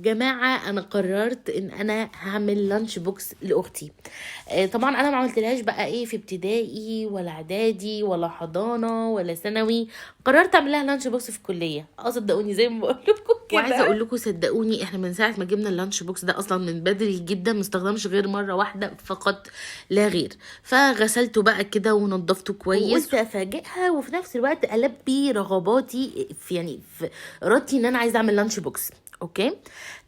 جماعه انا قررت ان انا هعمل لانش بوكس لاختي. طبعا انا ما عملتلهاش بقى ايه في ابتدائي ولا اعدادي ولا حضانه ولا ثانوي، قررت اعمل لها لانش بوكس في الكليه. صدقوني زي ما بقول لكم كده، وعايزه اقول لكم صدقوني احنا من ساعه ما جبنا اللانش بوكس ده اصلا من بدري جدا ما استخدمش غير مره واحده فقط لا غير. فغسلته بقى كده ونضفته كويس وقلت افاجئها وفي نفس الوقت البي رغباتي في ارادتي ان انا عايزه اعمل لانش بوكس. اوكي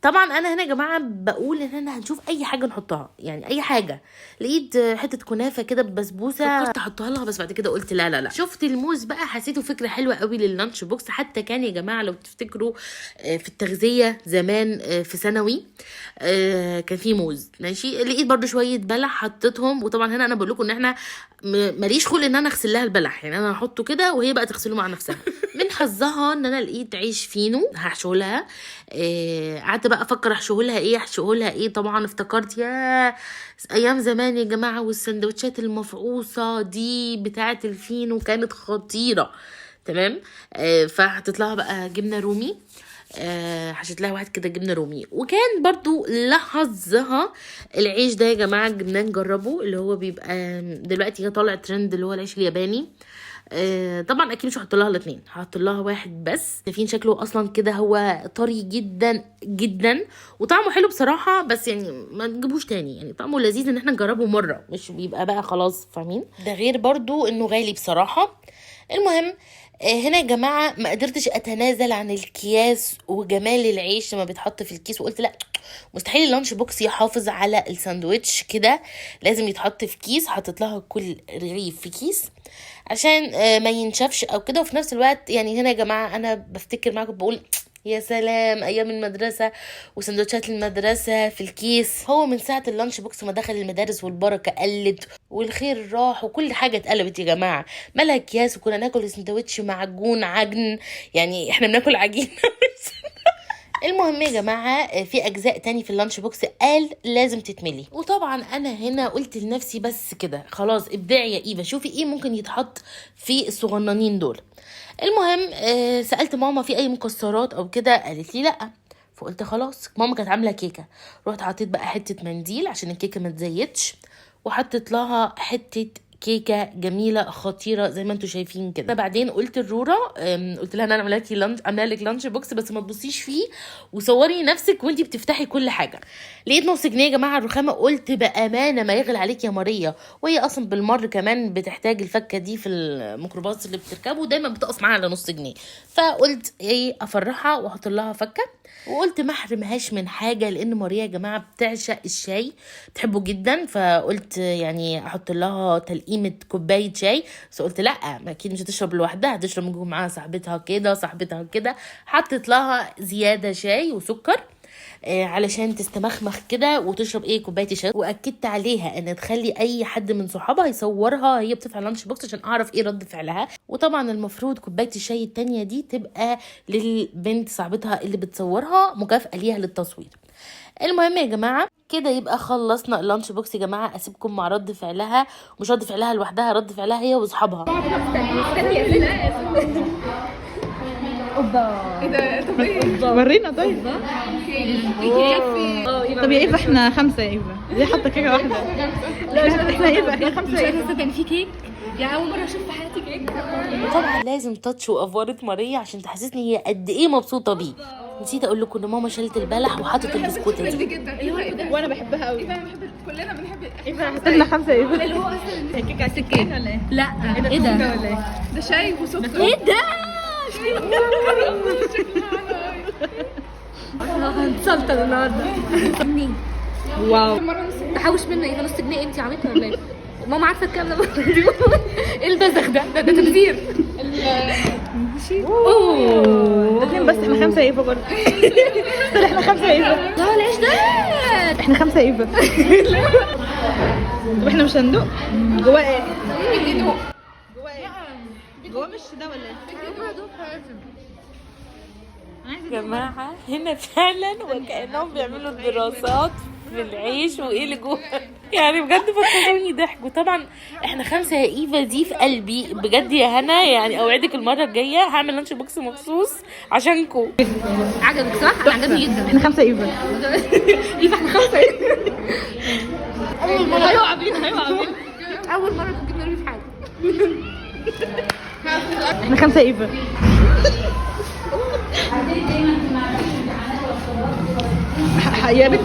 طبعا انا هنا يا جماعه بقول ان انا هنشوف اي حاجه نحطها، يعني اي حاجه. لقيت حته كنافه كده ببسبوسه فكرت احطها لها، بس بعد كده قلت لا لا لا. شفت الموز بقى حسيته فكره حلوه قوي لللانش بوكس. حتى كان يا جماعه لو تفتكروا في التغذيه زمان في ثانوي كان في موز ماشي. لقيت برده شويه بلح حطيتهم. وطبعا هنا انا بقول لكم ان احنا ماليش خلق ان انا اغسل لها البلح، يعني انا هحطه كده وهي بقى تغسله مع نفسها. من حظها ان انا لقيت عيش فينو هحشيه لها. قعدت بقى افكر احشيه لها ايه. طبعا افتكرت يا ايام زمان يا جماعه، والسندوتشات المفعوصه دي بتاعه الفينو كانت خطيره. تمام. فحطيت لها بقى جبنه رومي. حشيت لها واحد كده جبنه رومي. وكان برضو لحظها العيش ده يا جماعه جبناه نجربه، اللي هو بيبقى دلوقتي طالع ترند، اللي هو العيش الياباني. طبعا اكيد مش هحط لها الاثنين، هحط لها واحد بس. شايفين شكله اصلا كده هو طري جدا جدا وطعمه حلو بصراحه، بس يعني ما نجيبوش تاني، يعني طعمه لذيذ ان احنا نجربه مره، مش بيبقى بقى خلاص فاهمين. ده غير برضو انه غالي بصراحه. المهم هنا يا جماعه ما قدرتش اتنازل عن الكياس وجمال العيش لما بيتحط في الكيس، وقلت لا مستحيل اللانش بوكس يحافظ على الساندوتش كده، لازم يتحط في كيس. حطيت لها كل رغيف في كيس عشان ما ينشفش او كده. وفي نفس الوقت يعني هنا يا جماعه انا بفتكر معاكم بقول يا سلام ايام المدرسه وسندوتشات المدرسه في الكيس. هو من ساعه اللانش بوكس ما دخل المدارس والبركه قلت والخير راح وكل حاجه اتقلبت يا جماعه. مالها اكياس وكنا ناكل سندوتش معجون عجن، يعني احنا بناكل عجين. المهم يا جماعه في اجزاء تاني في اللانش بوكس قال لازم تتملي. وطبعا انا هنا قلت لنفسي بس كده خلاص ابدعي يا ايفا، شوفي ايه ممكن يتحط في الصغننين دول. المهم سالت ماما في اي مكسرات او كده، قالت لي لا. فقلت خلاص. ماما كانت عامله كيكه، رحت حطيت بقى حته منديل عشان الكيكه ما تزيتش، وحطيت لها حته كيكه جميله خطيره زي ما انتم شايفين كده. بعدين قلت الرورة قلت لها انا عامله لك لانش بوكس بس ما تبصيش فيه وصوري نفسك وانتي بتفتحي كل حاجه. لقيت نص جنيه يا جماعه الرخامه، قلت بامانه ما يغلى عليك يا ماريا، وهي اصلا بالمر كمان بتحتاج الفكه دي في الميكروباص اللي بتركبه دايما بتقف معاها على نص جنيه. فقلت ايه افرحها واحط لها فكه. وقلت ما احرمهاش من حاجه لان ماريا يا جماعه بتعشق الشاي بتحبه جدا. فقلت يعني احط لها تلقيمه كوبايه شاي، بس قلت لا ما اكيد مش هتشرب لوحدها، هتشرب من معاها صاحبتها كده. حطيت لها زياده شاي وسكر علشان تستمخمخ كده وتشرب كوبايه الشاي. واكدت عليها ان تخلي اي حد من صحابها يصورها هي بتدفع لانش بوكس عشان اعرف رد فعلها. وطبعا المفروض كوبايه الشاي التانية دي تبقى للبنت صاحبتها اللي بتصورها مكافاه ليها للتصوير. المهم يا جماعه كده يبقى خلصنا اللانش بوكس يا جماعه. اسيبكم مع رد فعلها، مش رد فعلها لوحدها، رد فعلها هي واصحابها. اوبا ايه ده؟ طب ايه ورينا؟ طيب طب يا ايفا احنا 5 يا ايفا، ليه حاطه كيكه واحده؟ لا احنا ايفا احنا 5 يا ايفا. كان في كيك، يعني اول مره اشوف في حياتي كيك. طبعا لازم تاتش وافوره ماريا عشان تحسسني هي قد ايه مبسوطه بيه. نسيت اقول لكم ان ماما شالت البلح وحطت البسكوته دي جدا وانا بحبها قوي. ايفا بحب، كلنا بنحب ايفا. احنا 5 يا ايفا. اللي هو اصلا الكيكه على السكين ولا ايه؟ لا ايه ده؟ ده شاي وسكر. ايه ده؟ هنسلطن النهارده. واو تحوش منه ايه؟ نص جنيه انت عملتها ولا ايه؟ ماما عارفه الكلام ده. ايه البزخ ده تبذير. الاثنين بس احنا 5 يا ايفا برضه. احنا 5 يا ايفا. لا العيش ده احنا 5 يا ايفا. طب احنا مش هندوق جواه ايه؟ جواه ايه؟ جواه مش ده ولا ايه؟ يا جماعه هنا فعلا وكانهم بيعملوا دراسات في العيش وايه اللي جوه. يعني بجد فكروني ضحك. وطبعا احنا 5 يا ايفا دي في قلبي بجد يا هنا، يعني اوعدك المره الجايه هعمل لانش بوكس مخصوص عشانكم. عجبك صح؟ انا عجبني جدا. احنا 5 ايفا. ايفا احنا 5. اول مرة هيقع بينا اول مره كنت جبنا في حاجه. احنا 5 ايفا. يا بنت